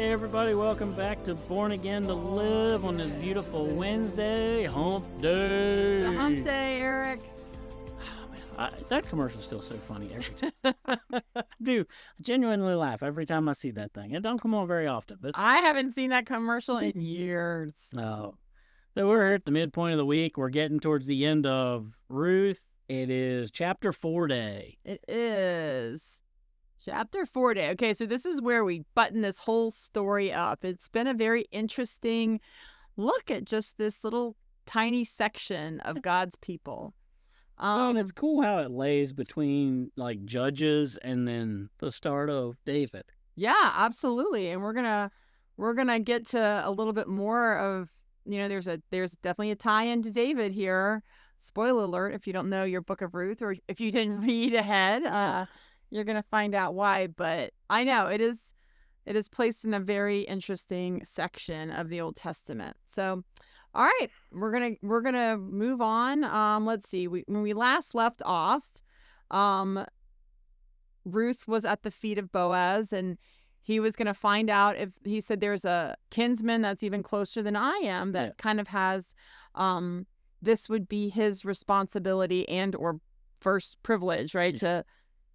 Hey everybody, welcome back to Born Again to Live on this beautiful Wednesday, Hump Day. It's a hump day, Eric. Oh, man, that commercial's still so funny every time. Dude, I genuinely laugh every time I see that thing. It don't come on very often. But I haven't seen that commercial in years. Oh. So we're here at the midpoint of the week. We're getting towards the end of Ruth. It is chapter 4 day. It is. Chapter 4 day. Okay, so this is where we button this whole story up. It's been a very interesting look at just this little tiny section of God's people. And it's cool how it lays between like Judges and then the start of David. Yeah, absolutely. And we're gonna get to a little bit more of, there's definitely a tie-in to David here. Spoiler alert, if you don't know your book of Ruth, or if you didn't read ahead, you're going to find out why. But I know it is placed in a very interesting section of the Old Testament. So, all right, we're going to move on. Let's see. When we last left off, Ruth was at the feet of Boaz, and he was going to find out if he said there's a kinsman that's even closer than I am that kind of has this would be his responsibility and or first privilege, right,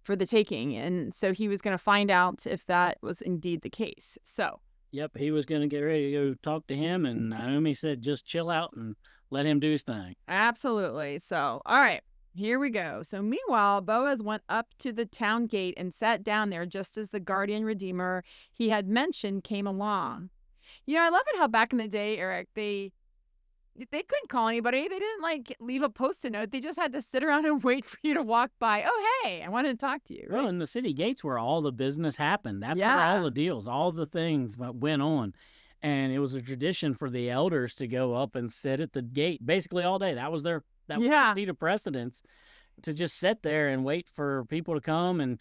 for the taking. And so he was going to find out if that was indeed the case. So yep, he was going to get ready to go talk to him, and Naomi said just chill out and let him do his thing. Absolutely. So all right, here we go. So meanwhile, Boaz went up to the town gate and sat down there just as the guardian redeemer he had mentioned came along. I love it how back in the day, Eric, they couldn't call anybody. They didn't leave a Post-it note. They just had to sit around and wait for you to walk by. Oh, hey, I wanted to talk to you. Right? Well, in the city gates where all the business happened. That's where all the deals, all the things went on. And it was a tradition for the elders to go up and sit at the gate basically all day. That was their seat of precedence, to just sit there and wait for people to come and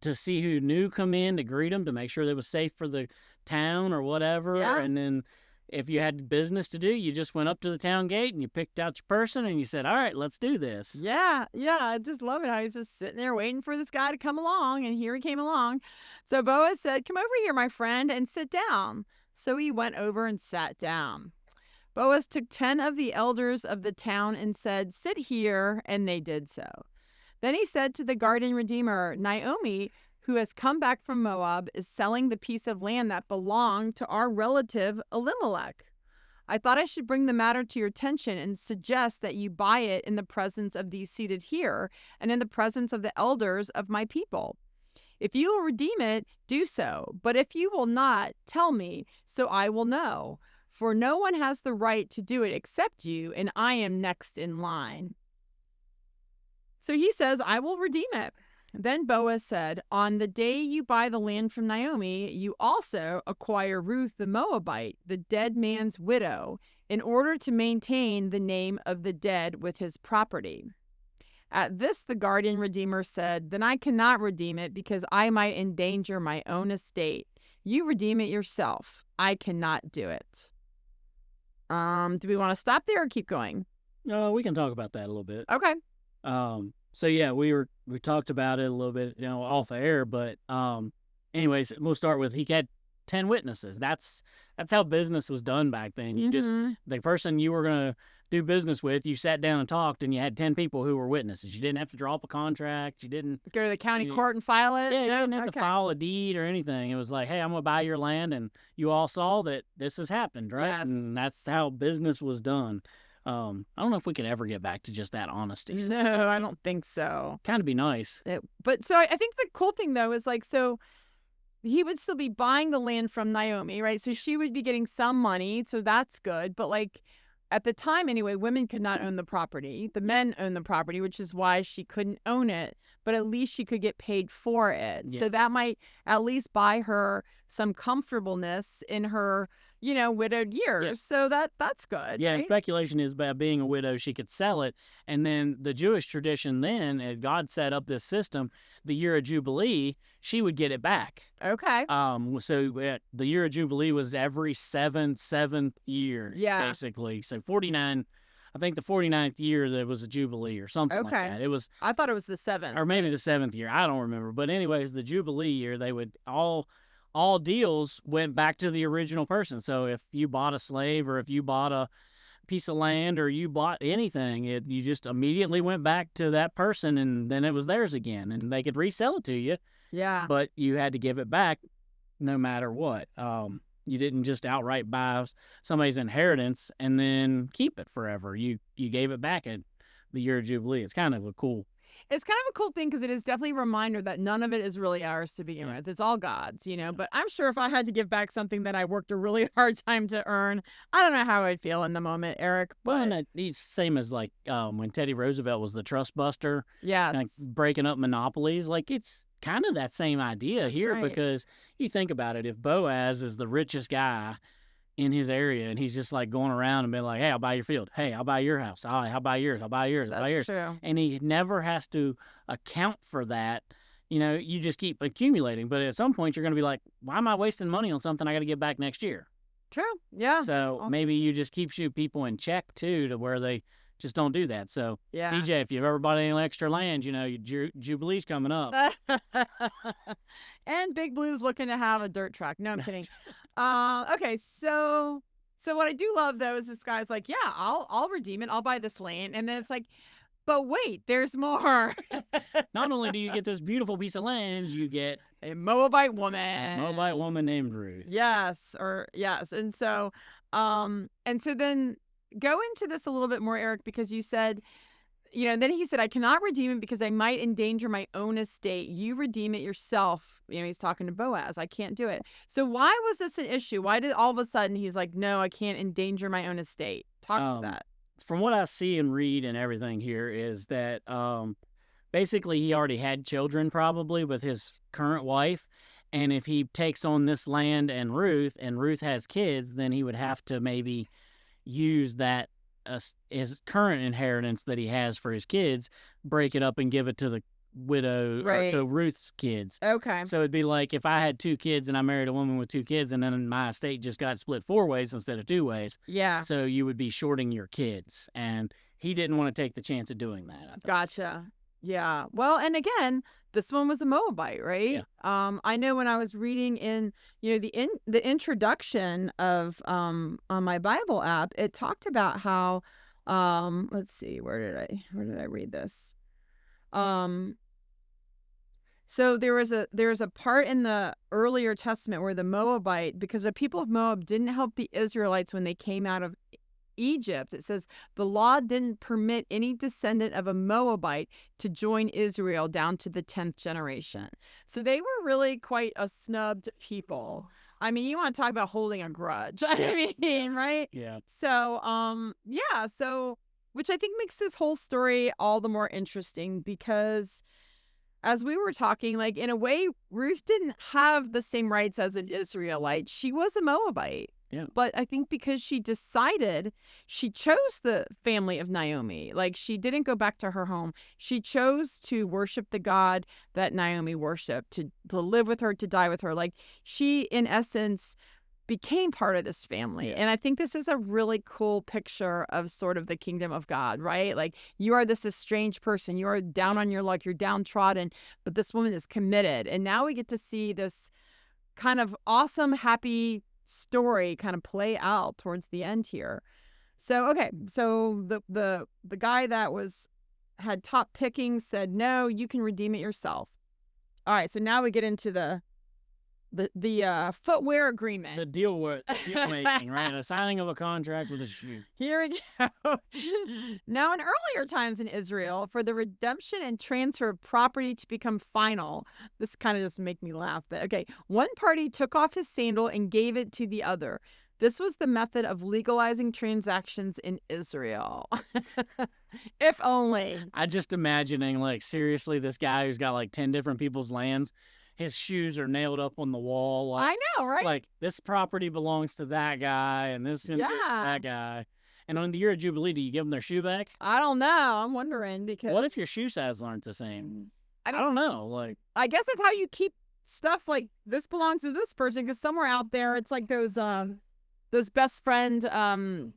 to see who new come in, to greet them, to make sure they was safe for the town or whatever. Yeah. And then if you had business to do, you just went up to the town gate and you picked out your person and you said, all right, let's do this. Yeah. I just love it how he's just sitting there waiting for this guy to come along, and here he came along. So Boaz said, come over here, my friend, and sit down. So he went over and sat down. Boaz took 10 of the elders of the town and said, sit here, and they did so. Then he said to the guardian redeemer, Naomi, who has come back from Moab, is selling the piece of land that belonged to our relative Elimelech. I thought I should bring the matter to your attention and suggest that you buy it in the presence of these seated here and in the presence of the elders of my people. If you will redeem it, do so. But if you will not, tell me, so I will know. For no one has the right to do it except you, and I am next in line. So he says, I will redeem it. Then Boaz said, on the day you buy the land from Naomi, you also acquire Ruth the Moabite, the dead man's widow, in order to maintain the name of the dead with his property. At this, the guardian redeemer said, then I cannot redeem it because I might endanger my own estate. You redeem it yourself. I cannot do it. Do we want to stop there or keep going? No, we can talk about that a little bit. Okay. So yeah, we talked about it a little bit, off air, but anyways, we'll start with he had 10 witnesses. That's how business was done back then. You just the person you were gonna do business with, you sat down and talked, and you had 10 people who were witnesses. You didn't have to draw up a contract. You didn't go to the county court and file it. Yeah, you didn't have to file a deed or anything. It was like, hey, I'm gonna buy your land, and you all saw that this has happened, right? Yes. And that's how business was done. I don't know if we could ever get back to just that honesty. No, I don't think so. Kind of be nice. But so I think the cool thing, though, is so he would still be buying the land from Naomi, right? So she would be getting some money, so that's good. But at the time anyway, women could not own the property. The men owned the property, which is why she couldn't own it. But at least she could get paid for it. Yeah. So that might at least buy her some comfortableness in her widowed years. Yeah. So that's good. Yeah, right? And speculation is by being a widow, she could sell it. And then the Jewish tradition then, as God set up this system, the year of Jubilee, she would get it back. Okay. So the year of Jubilee was every seventh year, basically. So 49, I think the 49th year there was a Jubilee or something like that. I thought it was the 7th. Or maybe the 7th year. I don't remember. But anyways, the Jubilee year, they would all all deals went back to the original person. So if you bought a slave, or if you bought a piece of land, or you bought anything, you just immediately went back to that person, and then it was theirs again, and they could resell it to you. Yeah. But you had to give it back no matter what. You didn't just outright buy somebody's inheritance and then keep it forever. You gave it back at the year of Jubilee. It's kind of a cool thing, because it is definitely a reminder that none of it is really ours to begin with. It's all God's, But I'm sure if I had to give back something that I worked a really hard time to earn, I don't know how I'd feel in the moment, Eric. But well, it's same as like when Teddy Roosevelt was the trust buster, like yes, breaking up monopolies. Like it's kind of that same idea That's here, right. because you think about it. If Boaz is the richest guy in his area, and he's just like going around and being like, hey, I'll buy your field. Hey, I'll buy your house. I'll buy yours. I'll buy yours. I'll buy yours. True. And he never has to account for that. You just keep accumulating. But at some point, you're going to be like, why am I wasting money on something I got to get back next year? True. Yeah. So awesome. maybe you just keep people in check too, to where they just don't do that. So yeah. DJ, if you've ever bought any extra land, your Jubilee's coming up. And Big Blue's looking to have a dirt track. No, I'm kidding. Okay, so what I do love though is this guy's like, yeah, I'll redeem it. I'll buy this land, and then it's like, but wait, there's more. Not only do you get this beautiful piece of land, you get a Moabite woman. A Moabite woman named Ruth. Yes, and so then go into this a little bit more, Eric, because you said, then he said, I cannot redeem it because I might endanger my own estate. You redeem it yourself. He's talking to Boaz. I can't do it. So why was this an issue? Why did all of a sudden he's like, no, I can't endanger my own estate? Talk to that. From what I see and read and everything here is that basically he already had children probably with his current wife. And if he takes on this land and Ruth has kids, then he would have to maybe use that his current inheritance that he has for his kids, break it up and give it to the widow, right, to Ruth's kids. Okay. So it'd be like if I had 2 kids and I married a woman with 2 kids, and then my estate just got split 4 ways instead of 2 ways. Yeah. So you would be shorting your kids, and he didn't want to take the chance of doing that, I think. Gotcha. Yeah. Well, and again, this one was a Moabite, right? Yeah. I know when I was reading in, the introduction of on my Bible app, it talked about how let's see, where did I read this? So there was a part in the earlier Testament where the Moabite, because the people of Moab didn't help the Israelites when they came out of Egypt, it says the law didn't permit any descendant of a Moabite to join Israel down to the 10th generation. So they were really quite a snubbed people. I mean, you want to talk about holding a grudge. I mean, right? Yeah. So, so which I think makes this whole story all the more interesting, because as we were talking, like, in a way, Ruth didn't have the same rights as an Israelite. She was a Moabite. Yeah. But I think because she decided, she chose the family of Naomi. Like, she didn't go back to her home. She chose to worship the God that Naomi worshiped, to live with her, to die with her. Like, she, in essence, became part of this family. Yeah. And I think this is a really cool picture of sort of the kingdom of God, right? Like, you are this estranged person. You are down on your luck. You're downtrodden. But this woman is committed. And now we get to see this kind of awesome, happy story kind of play out towards the end here. So, okay. So the guy that had top picking said, no, you can redeem it yourself. All right. So now we get into the footwear agreement. The deal making, right? A signing of a contract with a shoe. Here we go. Now, in earlier times in Israel, for the redemption and transfer of property to become final, this kind of just make me laugh, but okay. One party took off his sandal and gave it to the other. This was the method of legalizing transactions in Israel. If only. I just imagining, like, seriously, this guy who's got like 10 different people's lands, his shoes are nailed up on the wall. Like, I know, right? Like, this property belongs to that guy, and this to that guy. And on the year of Jubilee, do you give them their shoe back? I don't know. I'm wondering, because what if your shoe sizes aren't the same? I don't know. Like, I guess it's how you keep stuff like this belongs to this person, because somewhere out there it's like those best friend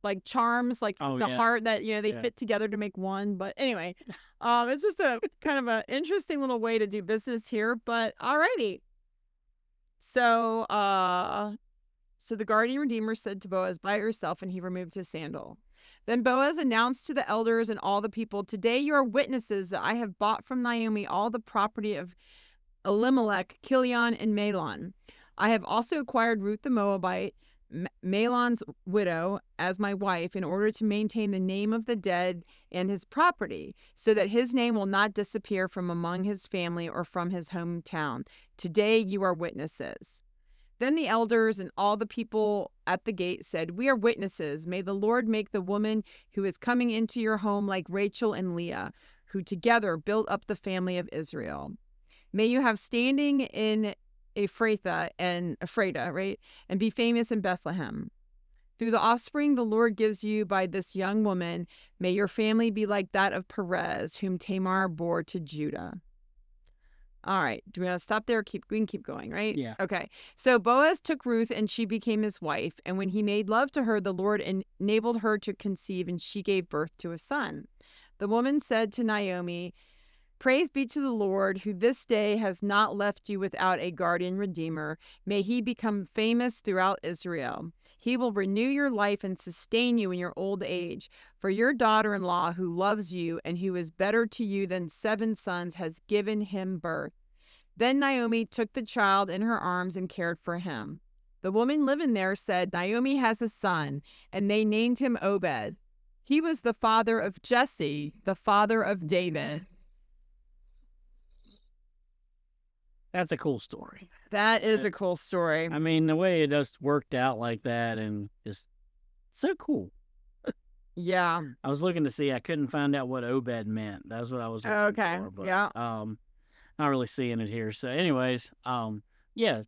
like charms, like heart that they fit together to make one. But anyway, it's just a kind of an interesting little way to do business here. But alrighty. So the guardian redeemer said to Boaz, "Buy it yourself," and he removed his sandal. Then Boaz announced to the elders and all the people, "Today you are witnesses that I have bought from Naomi all the property of Elimelech, Kilion, and Mahlon. I have also acquired Ruth the Moabite, Mahlon's widow, as my wife in order to maintain the name of the dead and his property, so that his name will not disappear from among his family or from his hometown. Today you are witnesses." Then the elders and all the people at the gate said, "We are witnesses. May the Lord make the woman who is coming into your home like Rachel and Leah, who together built up the family of Israel. May you have standing in Ephrathah, right? And be famous in Bethlehem. Through the offspring the Lord gives you by this young woman, may your family be like that of Perez, whom Tamar bore to Judah." All right. Do we want to stop there? We can keep going, right? Yeah. Okay. So Boaz took Ruth and she became his wife. And when he made love to her, the Lord enabled her to conceive and she gave birth to a son. The woman said to Naomi, "Praise be to the Lord, who this day has not left you without a guardian redeemer. May he become famous throughout Israel. He will renew your life and sustain you in your old age. For your daughter-in-law, who loves you and who is better to you than 7 sons, has given him birth." Then Naomi took the child in her arms and cared for him. The woman living there said, "Naomi has a son," and they named him Obed. He was the father of Jesse, the father of David. That's a cool story. That is a cool story. I mean, the way it just worked out like that and just so cool. Yeah. I was looking to see. I couldn't find out what Obed meant. That's what I was looking for. But, yeah. Not really seeing it here. So, anyways, yeah,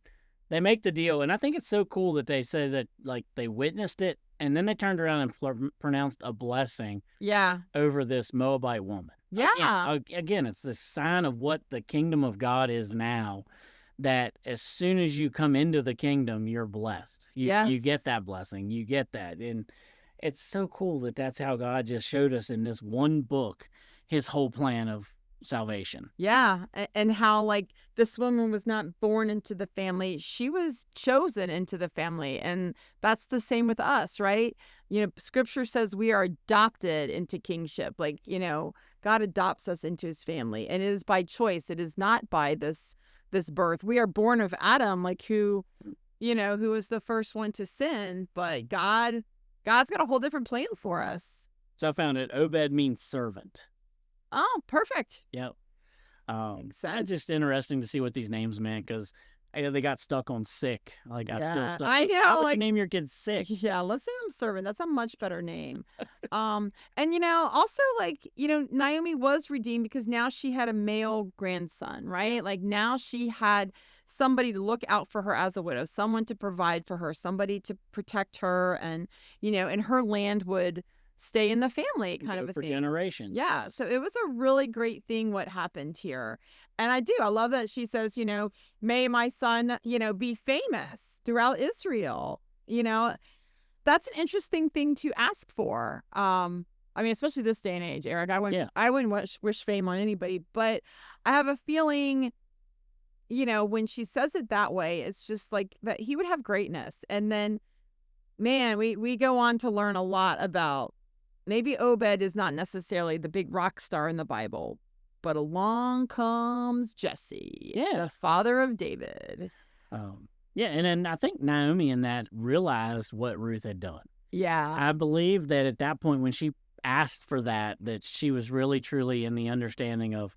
they make the deal, and I think it's so cool that they say that like they witnessed it, and then they turned around and pronounced a blessing. Yeah. Over this Moabite woman. Yeah. Again, it's the sign of what the kingdom of God is now. That as soon as you come into the kingdom, you're blessed. You get that blessing. You get that. And it's so cool that that's how God just showed us in this one book his whole plan of salvation. Yeah. And how like this woman was not born into the family. She was chosen into the family. And that's the same with us, right? You know, scripture says we are adopted into kingship. Like, you know, God adopts us into his family, and it is by choice. It is not by this birth. We are born of Adam, like who was the first one to sin, but God's got a whole different plan for us. So I found it. Obed means servant. Oh, perfect. Yep. Makes sense. It's just interesting to see what these names meant because they got stuck on sick. Like I'm still stuck. I know. How would you name your kid Sick? Yeah, let's name him Servant. That's a much better name. And also like Naomi was redeemed because now she had a male grandson, right? Like now she had somebody to look out for her as a widow, someone to provide for her, somebody to protect her, and and her land would stay in the family kind of a for thing. generations. Yeah. So it was a really great thing what happened here. And I love that she says, may my son, be famous throughout Israel. That's an interesting thing to ask for. I mean, especially this day and age, Eric. I wouldn't wish fame on anybody, but I have a feeling, when she says it that way, it's just like that he would have greatness. And then, man, we go on to learn a lot about maybe Obed is not necessarily the big rock star in the Bible, but along comes Jesse, the father of David. Yeah, and then I think Naomi in that realized what Ruth had done. Yeah. I believe that at that point when she asked for that she was really truly in the understanding of,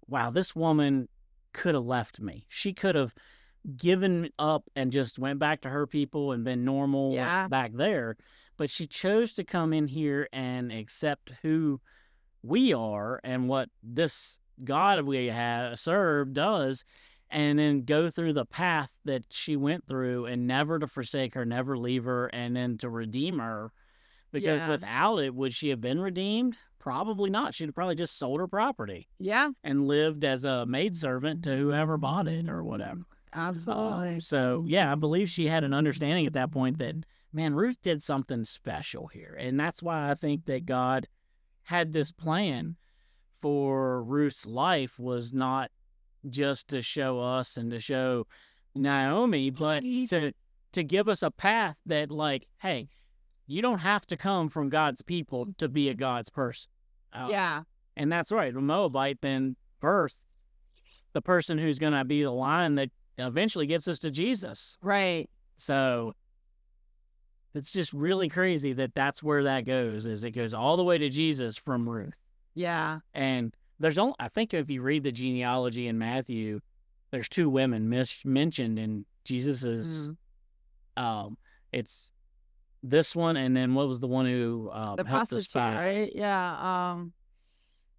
wow, this woman could have left me. She could have given up and just went back to her people and been normal back there. But she chose to come in here and accept who we are and what this God we have served does, and then go through the path that she went through and never to forsake her, never leave her, and then to redeem her. Because without it, would she have been redeemed? Probably not. She'd have probably just sold her property. Yeah. And lived as a maidservant to whoever bought it or whatever. Absolutely. So, yeah, I believe she had an understanding at that point that, man, Ruth did something special here. And that's why I think that God had this plan for Ruth's life was not just to show us and to show, Naomi, but to give us a path that, like, hey, you don't have to come from God's people to be a God's person. Yeah. And that's right. The Moabite then birthed the person who's going to be the line that eventually gets us to Jesus. Right. So it's just really crazy that that's where that goes, is it goes all the way to Jesus from Ruth. Yeah. And there's only, I think if you read the genealogy in Matthew, there's 2 women mentioned in Jesus's, it's this one, and then what was the one who the helped the prostitute, spies? right? Yeah.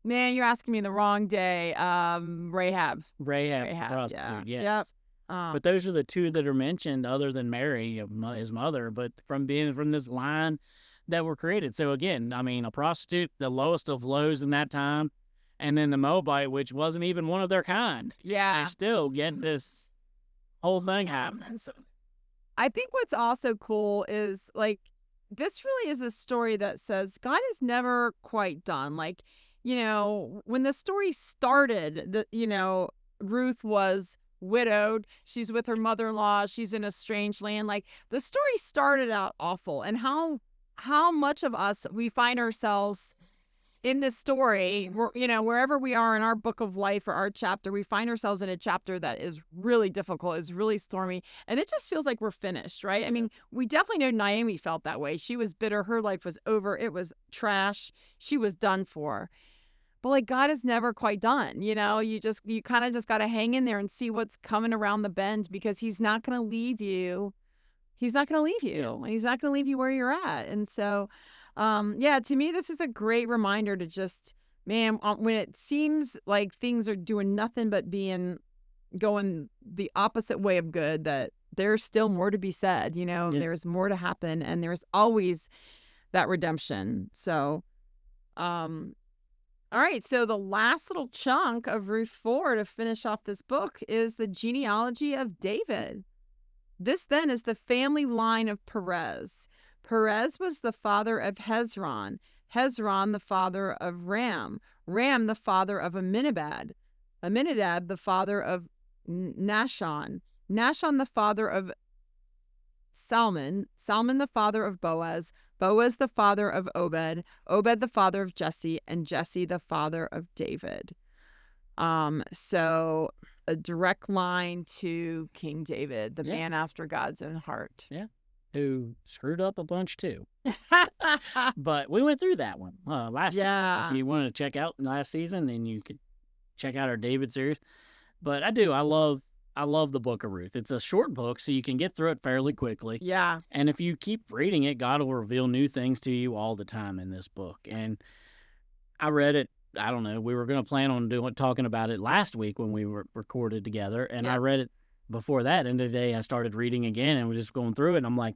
Man, you're asking me the wrong day. Rahab, prostitute, yes. Yep. But those are the 2 that are mentioned, other than Mary, his mother, but from being from this line that were created. So again, I mean, a prostitute, the lowest of lows in that time, and then the Moabite, which wasn't even one of their kind. Yeah. They still get this whole thing happening. So I think what's also cool is, like, this really is a story that says God is never quite done. Like, when the story started, Ruth was widowed. She's with her mother-in-law. She's in a strange land. Like, the story started out awful. And how much of us, we find ourselves in this story, wherever we are in our book of life or our chapter, we find ourselves in a chapter that is really difficult, is really stormy, and it just feels like we're finished, right? I mean, we definitely know Naomi felt that way. She was bitter. Her life was over. It was trash. She was done for. But, like, God is never quite done. You kind of just got to hang in there and see what's coming around the bend, because he's not going to leave you. He's not going to leave you. And he's not going to leave you where you're at. And so, to me, this is a great reminder to just, man, when it seems like things are doing nothing but going the opposite way of good, that there's still more to be said. There's more to happen, and there's always that redemption. So, all right. So the last little chunk of Ruth 4 to finish off this book is the genealogy of David. This then is the family line of Perez. Perez was the father of Hezron. Hezron the father of Ram. Ram the father of Amminadab. Amminadab the father of Nahshon. Nahshon the father of Salmon. Salmon the father of Boaz. Boaz the father of Obed. Obed the father of Jesse. And Jesse the father of David. So a direct line to King David, the man after God's own heart. Yeah. Who screwed up a bunch too. But we went through that one last season. If you want to check out last season, then you could check out our David series. But I love the book of Ruth. It's a short book, so you can get through it fairly quickly. Yeah. And if you keep reading it, God will reveal new things to you all the time in this book. And I read it, I don't know, we were going to plan on talking about it last week when we were recorded together. And I read it before that. And today I started reading again and was just going through it. And I'm like,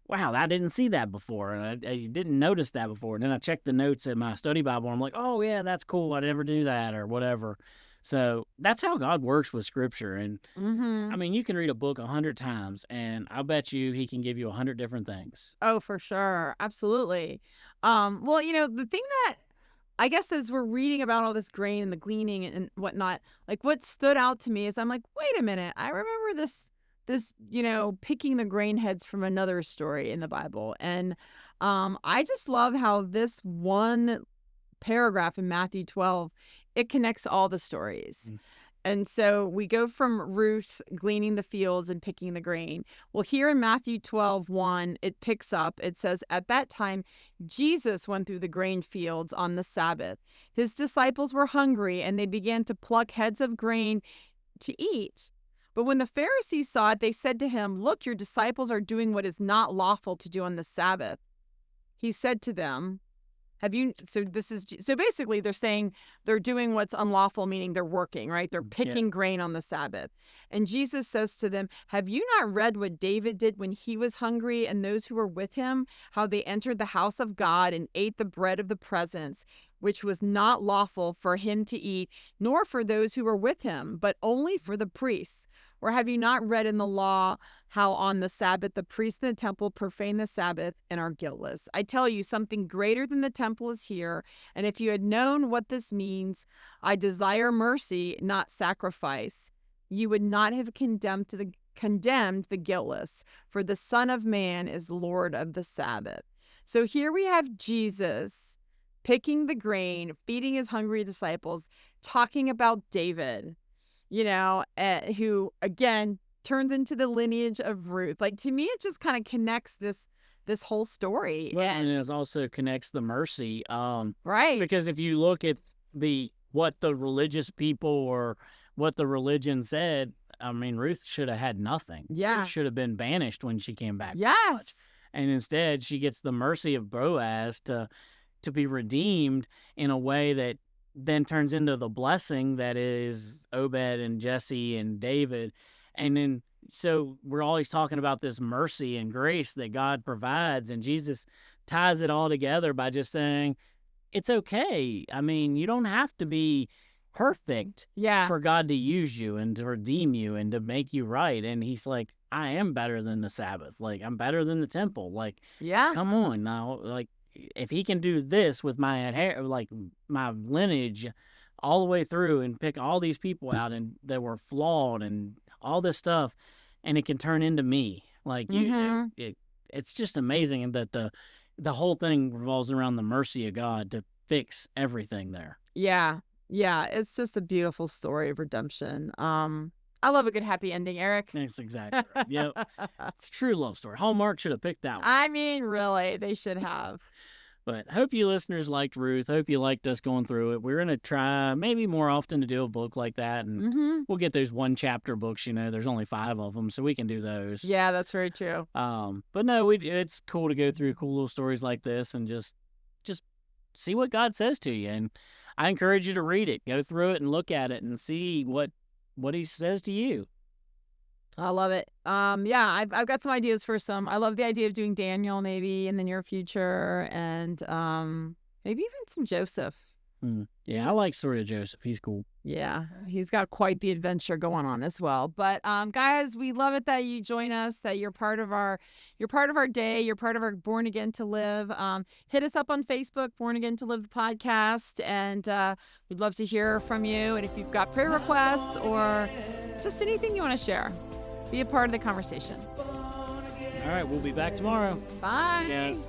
wow, I didn't see that before. And I didn't notice that before. And then I checked the notes in my study Bible. And I'm like, oh, yeah, that's cool. I never knew that or whatever. So that's how God works with Scripture. And I mean, you can read a book 100 times, and I bet you he can give you 100 different things. Oh, for sure. Absolutely. Well, the thing that I guess as we're reading about all this grain and the gleaning and whatnot, like, what stood out to me is I'm like, wait a minute. I remember this, picking the grain heads from another story in the Bible. And I just love how this one paragraph in Matthew 12, it connects all the stories. And so we go from Ruth gleaning the fields and picking the grain. Well, here in Matthew 12:1, it picks up. It says, at that time, Jesus went through the grain fields on the Sabbath. His disciples were hungry, and they began to pluck heads of grain to eat. But when the Pharisees saw it, they said to him, look, your disciples are doing what is not lawful to do on the Sabbath. He said to them, so basically they're saying they're doing what's unlawful, meaning they're working, right? They're picking grain on the Sabbath. And Jesus says to them, have you not read what David did when he was hungry and those who were with him, how they entered the house of God and ate the bread of the presence, which was not lawful for him to eat, nor for those who were with him, but only for the priests? Or have you not read in the law how on the Sabbath the priests in the temple profane the Sabbath and are guiltless? I tell you, something greater than the temple is here. And if you had known what this means, I desire mercy, not sacrifice, you would not have condemned the guiltless, for the Son of Man is Lord of the Sabbath. So here we have Jesus picking the grain, feeding his hungry disciples, talking about David, who, again, turns into the lineage of Ruth. Like, to me, it just kind of connects this whole story. Well, and it also connects the mercy. Right. Because if you look at what the religious people or what the religion said, I mean, Ruth should have had nothing. Yeah. Ruth should have been banished when she came back. Yes. And instead, she gets the mercy of Boaz to be redeemed in a way that then turns into the blessing that is Obed and Jesse and David. And then, so we're always talking about this mercy and grace that God provides, and Jesus ties it all together by just saying, it's okay. I mean, you don't have to be perfect for God to use you and to redeem you and to make you right. And he's like, I am better than the Sabbath. Like, I'm better than the temple. Like, come on now. Like, if he can do this with my lineage all the way through and pick all these people out and that were flawed and all this stuff, and it can turn into me. Like, it's just amazing. And that the whole thing revolves around the mercy of God to fix everything there. Yeah. It's just a beautiful story of redemption. I love a good happy ending, Eric. That's exactly right. Yep. It's a true love story. Hallmark should have picked that one. I mean, really, they should have. But hope you listeners liked Ruth. Hope you liked us going through it. We're going to try maybe more often to do a book like that. And we'll get those one chapter books, there's only 5 of them, so we can do those. Yeah, that's very true. But no, it's cool to go through cool little stories like this and just see what God says to you. And I encourage you to read it, go through it and look at it and see what he says to you. I love it. I've got some ideas for I love the idea of doing Daniel maybe in the near future, and maybe even some Joseph. Yeah, I like story of Joseph. He's cool. Yeah, he's got quite the adventure going on as well. But guys, we love it that you join us, that you're part of our day, you're part of our Born Again to Live. Hit us up on Facebook, Born Again to Live podcast, and we'd love to hear from you. And if you've got prayer requests or just anything you want to share, be a part of the conversation. All right, we'll be back tomorrow. Bye. Yes.